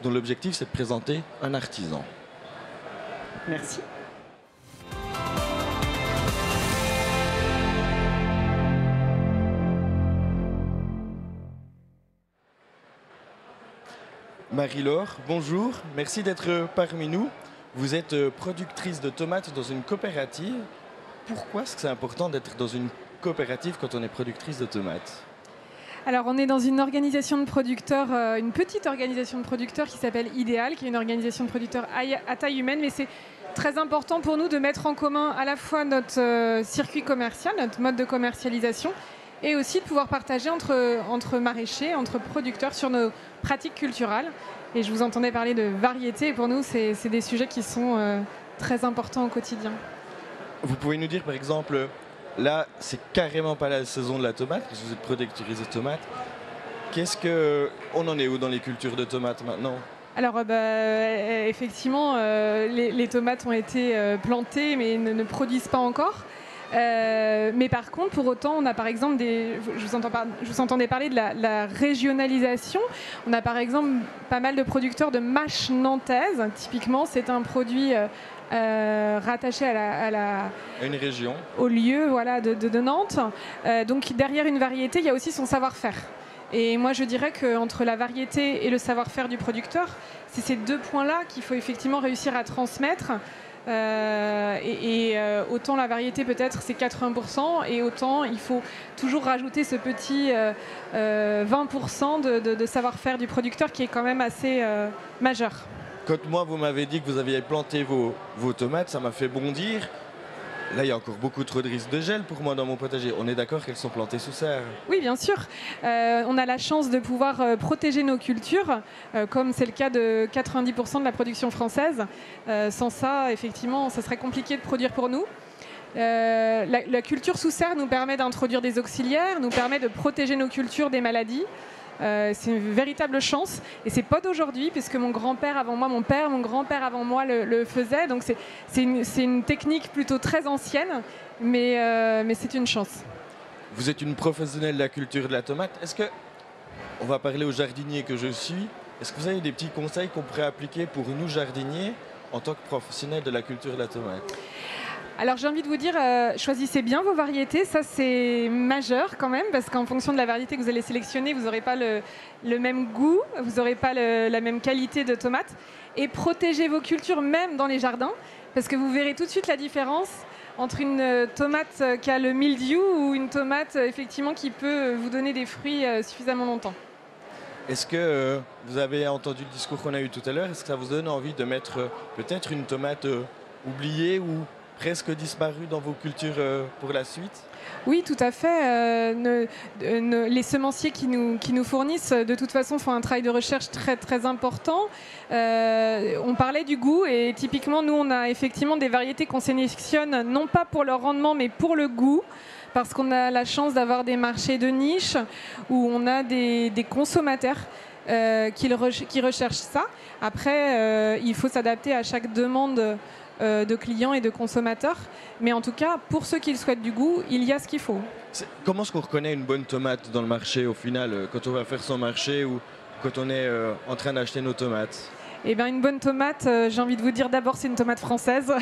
dont l'objectif c'est de présenter un artisan. Merci. Marie-Laure, bonjour, merci d'être parmi nous. Vous êtes productrice de tomates dans une coopérative. Pourquoi est-ce que c'est important d'être dans une coopérative quand on est productrice de tomates ? Alors, on est dans une organisation de producteurs, une petite organisation de producteurs qui s'appelle Idéal, qui est une organisation de producteurs à taille humaine, mais c'est très important pour nous de mettre en commun à la fois notre circuit commercial, notre mode de commercialisation, et aussi de pouvoir partager entre maraîchers, entre producteurs sur nos pratiques culturelles. Et je vous entendais parler de variété, et pour nous, c'est des sujets qui sont très importants au quotidien. Vous pouvez nous dire, par exemple, là, c'est carrément pas la saison de la tomate, parce que vous êtes productrice de tomates. On en est où dans les cultures de tomates maintenant ? Alors, effectivement, les tomates ont été plantées, mais ne produisent pas encore. Mais par contre, pour autant, on a par exemple je vous entendais parler de la régionalisation. On a par exemple pas mal de producteurs de mâches nantaises. Typiquement, c'est un produit rattaché à une région, au lieu de Nantes. Donc derrière une variété, il y a aussi son savoir-faire. Et moi, je dirais qu'entre la variété et le savoir-faire du producteur, c'est ces deux points-là qu'il faut effectivement réussir à transmettre. Autant la variété peut-être c'est 80% et autant il faut toujours rajouter ce petit 20% de savoir-faire du producteur qui est quand même assez majeur. Quand moi vous m'avez dit que vous aviez planté vos tomates, ça m'a fait bondir. Là, il y a encore beaucoup trop de risques de gel pour moi dans mon potager. On est d'accord qu'elles sont plantées sous serre ? Oui, bien sûr. On a la chance de pouvoir protéger nos cultures, comme c'est le cas de 90% de la production française. Sans ça, effectivement, ça serait compliqué de produire pour nous. La culture sous serre nous permet d'introduire des auxiliaires, nous permet de protéger nos cultures des maladies. C'est une véritable chance et c'est pas d'aujourd'hui puisque mon grand-père avant moi, mon père, mon grand-père avant moi le faisait, donc c'est une technique plutôt très ancienne, mais c'est une chance. Vous êtes une professionnelle de la culture de la tomate. Est-ce que, on va parler aux jardiniers que je suis, est-ce que vous avez des petits conseils qu'on pourrait appliquer pour nous jardiniers en tant que professionnels de la culture de la tomate ? Alors j'ai envie de vous dire, choisissez bien vos variétés, ça c'est majeur quand même, parce qu'en fonction de la variété que vous allez sélectionner, vous n'aurez pas le même goût, vous n'aurez pas la même qualité de tomates. Et protégez vos cultures même dans les jardins, parce que vous verrez tout de suite la différence entre une tomate qui a le mildiou ou une tomate effectivement qui peut vous donner des fruits suffisamment longtemps. Est-ce que vous avez entendu le discours qu'on a eu tout à l'heure, est-ce que ça vous donne envie de mettre peut-être une tomate oubliée ou presque disparu dans vos cultures pour la suite ? Oui, tout à fait. Les semenciers qui nous fournissent, de toute façon, font un travail de recherche très, très important. On parlait du goût et typiquement, nous, on a effectivement des variétés qu'on sélectionne non pas pour leur rendement, mais pour le goût. Parce qu'on a la chance d'avoir des marchés de niche où on a des consommateurs qui recherchent ça. Après, il faut s'adapter à chaque demande de clients et de consommateurs. Mais en tout cas, pour ceux qui souhaitent du goût, il y a ce qu'il faut. Comment est-ce qu'on reconnaît une bonne tomate dans le marché au final, quand on va faire son marché ou quand on est en train d'acheter nos tomates ? Eh bien, une bonne tomate, j'ai envie de vous dire d'abord, c'est une tomate française.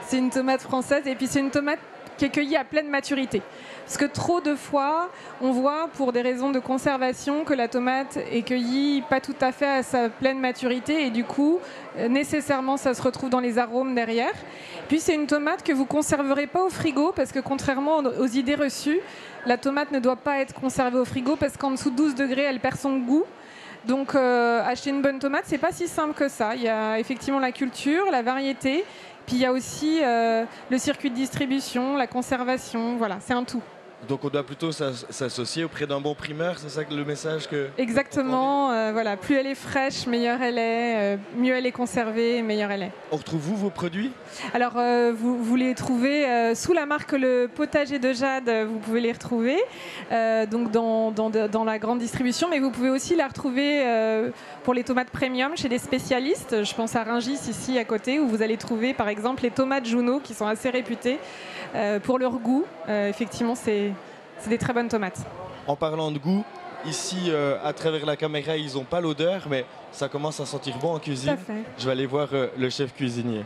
C'est une tomate française et puis c'est une tomate qui est cueillie à pleine maturité. Parce que trop de fois, on voit pour des raisons de conservation que la tomate est cueillie pas tout à fait à sa pleine maturité et du coup, nécessairement, ça se retrouve dans les arômes derrière. Puis c'est une tomate que vous ne conserverez pas au frigo parce que contrairement aux idées reçues, la tomate ne doit pas être conservée au frigo parce qu'en dessous de 12 degrés, elle perd son goût. Donc acheter une bonne tomate, c'est pas si simple que ça. Il y a effectivement la culture, la variété, puis il y a aussi le circuit de distribution, la conservation, voilà, c'est un tout. Donc on doit plutôt s'associer auprès d'un bon primeur, c'est ça le message que... Exactement, voilà, plus elle est fraîche, meilleure elle est, mieux elle est conservée, meilleure elle est. On retrouve vos produits ? Alors vous les trouvez sous la marque Le Potager de Jade, vous pouvez les retrouver donc dans la grande distribution, mais vous pouvez aussi la retrouver pour les tomates premium chez des spécialistes. Je pense à Rungis ici à côté où vous allez trouver par exemple les tomates Juno qui sont assez réputées pour leur goût. Effectivement, c'est des très bonnes tomates. En parlant de goût, ici, à travers la caméra, ils n'ont pas l'odeur, mais ça commence à sentir bon en Tout cuisine. à fait. Je vais aller voir le chef cuisinier.